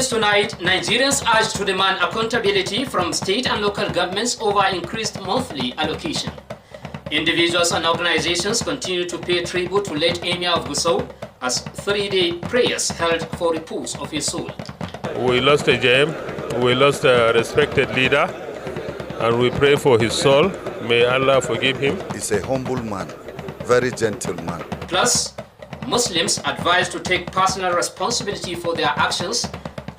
news tonight, Nigerians urged to demand accountability from state and local governments over increased monthly allocation. Individuals and organizations continue to pay tribute to late Emir of Gusau as 3-day prayers held for repose of his soul. We lost a gem, we lost a respected leader, and we pray for his soul. May Allah forgive him. He's a humble man, very gentle man. Plus, Muslims advised to take personal responsibility for their actions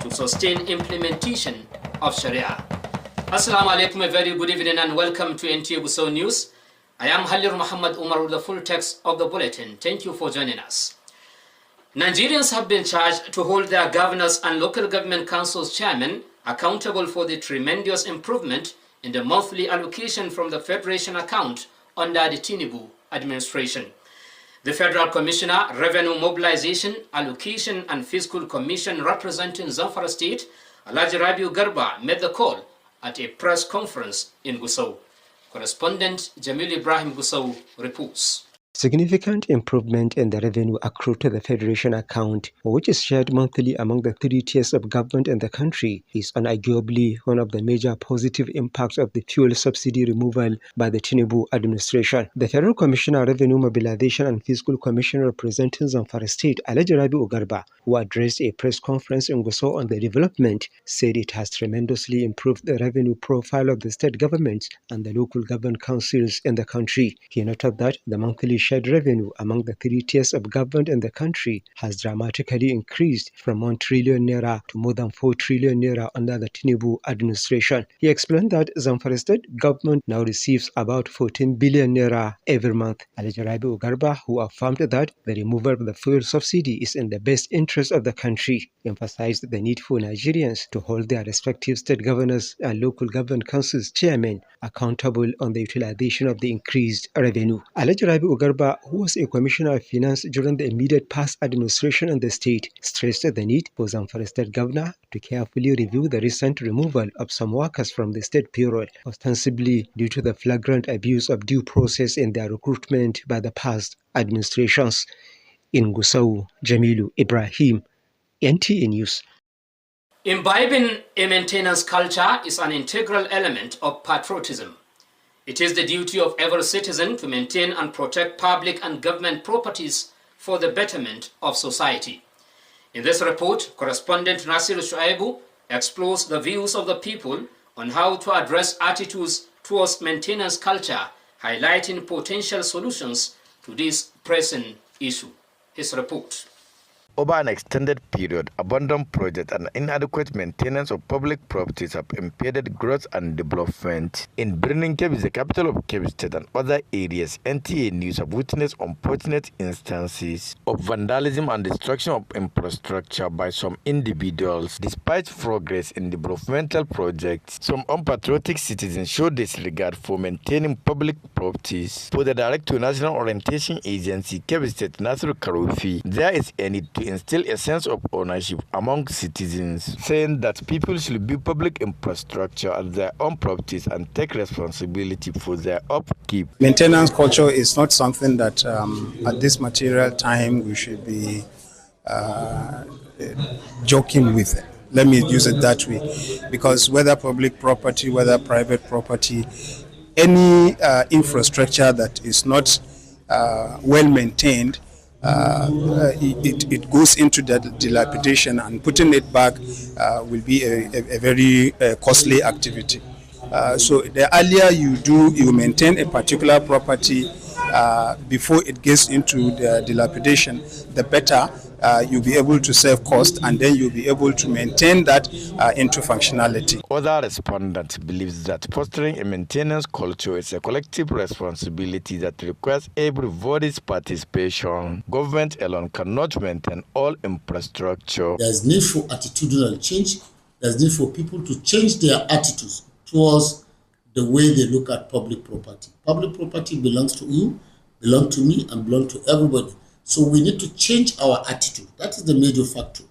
to sustain implementation of Sharia. Assalamu alaikum, a very good evening and welcome to NTA Gusau News. I am Halir Muhammad Umar with the full text of the bulletin. Thank you for joining us. Nigerians have been charged to hold their governors and local government councils chairmen accountable for the tremendous improvement in the monthly allocation from the Federation account under the Tinubu administration. The Federal Commissioner, Revenue Mobilization, Allocation and Fiscal Commission representing Zamfara State, Alhaji Rabiu Garba, made the call at a press conference in Gusau. Correspondent Jamil Ibrahim Gusau reports. Significant improvement in the revenue accrued to the Federation account, which is shared monthly among the 3 tiers of government in the country, is unarguably one of the major positive impacts of the fuel subsidy removal by the Tinubu administration. The Federal Commissioner, Revenue Mobilization and Fiscal Commission representing Zamfara State, Alhaji Rabiu Garba, who addressed a press conference in Gusau on the development, said it has tremendously improved the revenue profile of the state governments and the local government councils in the country. He noted that the monthly shared revenue among the 3 tiers of government in the country has dramatically increased from 1 trillion naira to more than 4 trillion naira under the Tinubu administration. He explained that Zamfara state government now receives about 14 billion naira every month. Alhaji Rabiu Garba, who affirmed that the removal of the fuel subsidy is in the best interest of the country, emphasized the need for Nigerians to hold their respective state governors and local government councils chairmen accountable on the utilization of the increased revenue. Alhaji Rabiu Garba, who was a commissioner of finance during the immediate past administration in the state, stressed the need for Zamfara state governor to carefully review the recent removal of some workers from the state payroll, ostensibly due to the flagrant abuse of due process in their recruitment by the past administrations. In Gusau, Jamilu Ibrahim, NTA News. Imbibing a maintenance culture is an integral element of patriotism. It is the duty of every citizen to maintain and protect public and government properties for the betterment of society. In this report, correspondent Nasir Shuaibu explores the views of the people on how to address attitudes towards maintenance culture, highlighting potential solutions to this pressing issue. His report. Over an extended period, abandoned projects and inadequate maintenance of public properties have impeded growth and development. In Birnin Kebbi, the capital of Kebbi State, and other areas, NTA News have witnessed unfortunate instances of vandalism and destruction of infrastructure by some individuals. Despite progress in developmental projects, some unpatriotic citizens show disregard for maintaining public properties. For the Director National Orientation Agency, Kebbi State, Nasir Karufi, there is a need to instill a sense of ownership among citizens, saying that people should build public infrastructure at their own properties and take responsibility for their upkeep. Maintenance culture is not something that at this material time we should be joking with. Let me use it that way, because whether public property, whether private property, any infrastructure that is not well maintained, it goes into the dilapidation, and putting it back will be a very costly activity. So the earlier you maintain a particular property before it gets into the dilapidation, the better. You'll be able to save cost, and then you'll be able to maintain that into functionality. Other respondents believe that fostering a maintenance culture is a collective responsibility that requires everybody's participation. Government alone cannot maintain all infrastructure. There's need for attitudinal change. There's need for people to change their attitudes towards the way they look at public property. Public property belongs to you, belongs to me, and belongs to everybody. So we need to change our attitude. That is the major factor.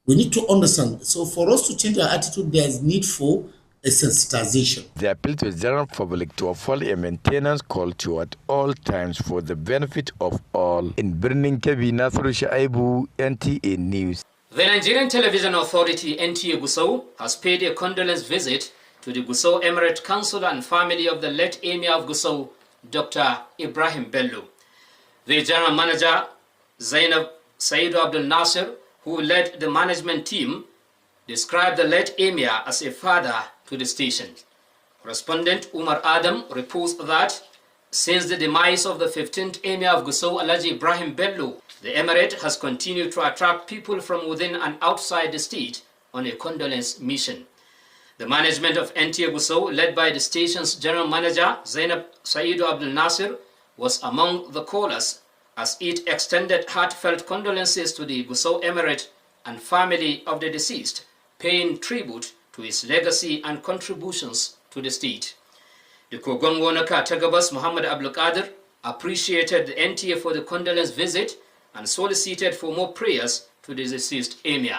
We need to understand. So for us to change our attitude, there is need for a sensitization. They appeal to the general public to uphold a maintenance culture at all times for the benefit of all. In Birnin Kebbi, Nasir Shuaibu, NTA News. The Nigerian Television Authority NTA Gusau has paid a condolence visit to the Gusau Emirate Council and family of the late Emir of Gusau, Dr. Ibrahim Bello. The General Manager, Zainab Said Abdul Nasir, who led the management team, described the late Emir as a father to the station. Correspondent Umar Adam reports that since the demise of the 15th Emir of Gusau, Alhaji Ibrahim Bello, the Emirate has continued to attract people from within and outside the state on a condolence mission. The management of NTA Gusau, led by the station's general manager, Zainab Said Abdul Nasir, was among the callers as it extended heartfelt condolences to the Gusau Emirate and family of the deceased, paying tribute to his legacy and contributions to the state. The Kogongo Naka Tagabas Muhammad Abdul Qadir appreciated the NTA for the condolence visit and solicited for more prayers to the deceased Emir.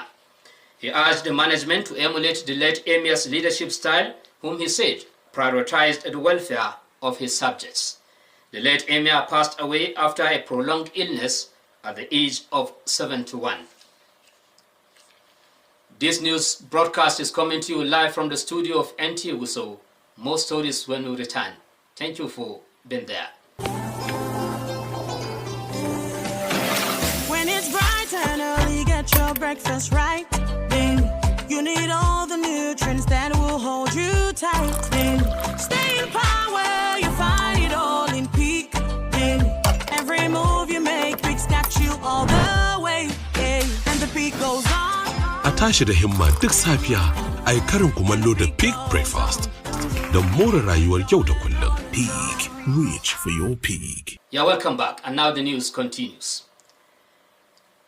He urged the management to emulate the late Emir's leadership style, whom he said prioritized the welfare of his subjects. The late Emir passed away after a prolonged illness at the age of 71. This news broadcast is coming to you live from the studio of NTA Gusau. More stories when we return. Thank you for being there. When it's bright and early, get your breakfast right. Ding. You need all the nutrients that will hold you tight. Ding. Stay in power, you find it all in peak. Ding. Every move you make, Peak's got you all the way. Yeah. And the peak goes on. A tashi da himma duk safiya, a yi karin kumallo da Peak Breakfast. The more rayuwar yau da kullum. Peak. Reach for your peak. Yeah, welcome back. And now the news continues.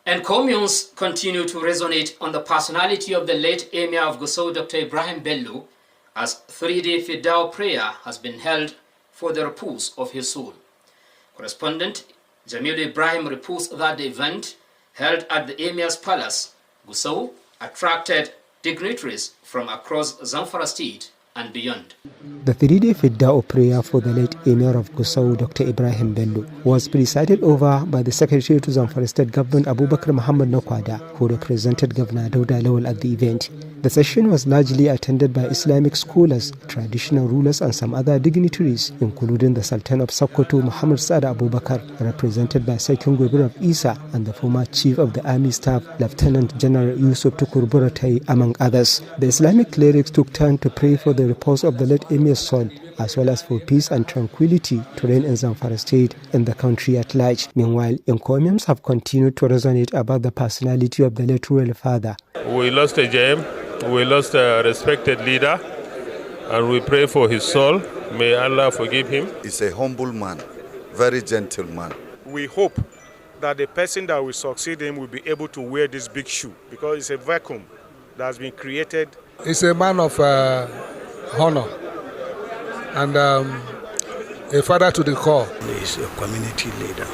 And communes continue to resonate on the personality of the late Emir of Gusau, Dr. Ibrahim Bello, as 3-day Fidao prayer has been held for the repose of his soul. Correspondent Jamil Ibrahim reports that the event, held at the Emir's Palace, Gusau, attracted dignitaries from across Zamfara State and beyond. The 3-day Fiddao prayer for the late Emir of Gusau, Dr. Ibrahim Bello, was presided over by the Secretary to Zamfara State Government Abubakar Muhammad Nokwada, who represented Governor Dauda Lawal at the event. The session was largely attended by Islamic scholars, traditional rulers and some other dignitaries, including the Sultan of Sokoto, Muhammad Saad Abubakar, represented by Sarkin Gobir of Isa and the former Chief of the Army Staff, Lieutenant General Yusuf Tukur Buratai, among others. The Islamic clerics took turn to pray for the repose of the late Emir's soul, as well as for peace and tranquility to reign in Zamfara State and the country at large. Meanwhile, encomiums have continued to resonate about the personality of the late royal father. We lost a gem, we lost a respected leader, and we pray for his soul. May Allah forgive him. He's a humble man, very gentle man. We hope that the person that will succeed him will be able to wear this big shoe, because it's a vacuum that has been created. He's a man of honor and a father to the core. He's a community leader,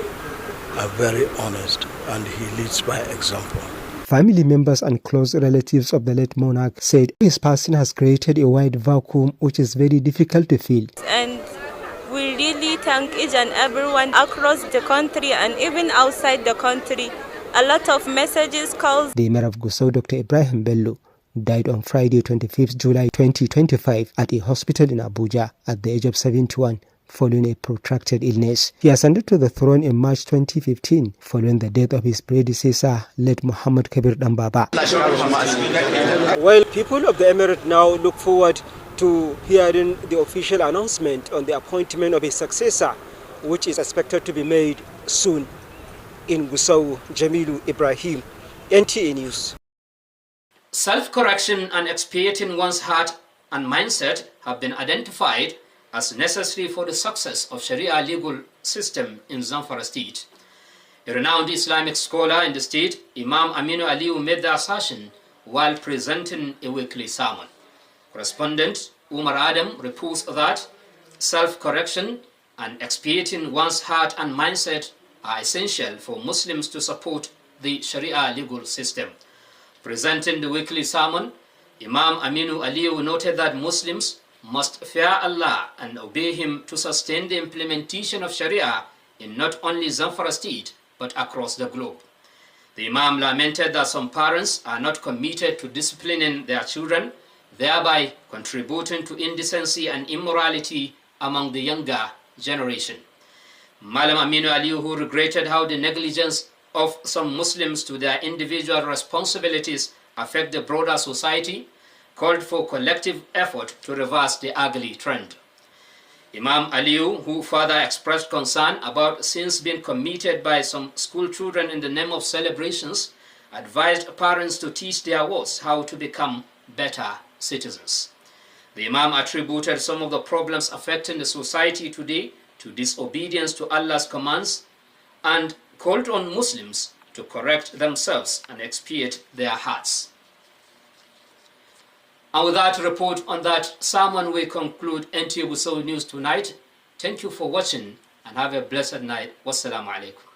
very honest, and he leads by example. Family members and close relatives of the late monarch said his passing has created a wide vacuum which is very difficult to fill. And we really thank each and everyone across the country and even outside the country. A lot of messages, calls. The Emir of Gusau, Dr. Ibrahim Bello, died on Friday, 25th July 2025 at a hospital in Abuja at the age of 71 following a protracted illness. He ascended to the throne in March 2015 following the death of his predecessor, late Muhammad Kabir Dambaba. While people of the Emirate now look forward to hearing the official announcement on the appointment of his successor, which is expected to be made soon. In Gusau, Jamilu Ibrahim, NTA News. Self-correction and expiating one's heart and mindset have been identified as necessary for the success of Sharia legal system in Zamfara State. A renowned Islamic scholar in the state, Imam Aminu Aliu, made the assertion while presenting a weekly sermon. Correspondent Umar Adam reports that self-correction and expiating one's heart and mindset are essential for Muslims to support the Sharia legal system. Presenting the weekly sermon, Imam Aminu Aliu noted that Muslims must fear Allah and obey Him to sustain the implementation of Sharia in not only Zamfara State but across the globe. The Imam lamented that some parents are not committed to disciplining their children, thereby contributing to indecency and immorality among the younger generation. Malam Aminu Aliyu, who regretted how the negligence of some Muslims to their individual responsibilities affect the broader society, called for collective effort to reverse the ugly trend. Imam Aliyu, who further expressed concern about sins being committed by some school children in the name of celebrations, advised parents to teach their wards how to become better citizens. The Imam attributed some of the problems affecting the society today to disobedience to Allah's commands and called on Muslims to correct themselves and expiate their hearts. And with that report on that sermon, we conclude NT Gusau News tonight. Thank you for watching and have a blessed night. Wassalamu alaikum.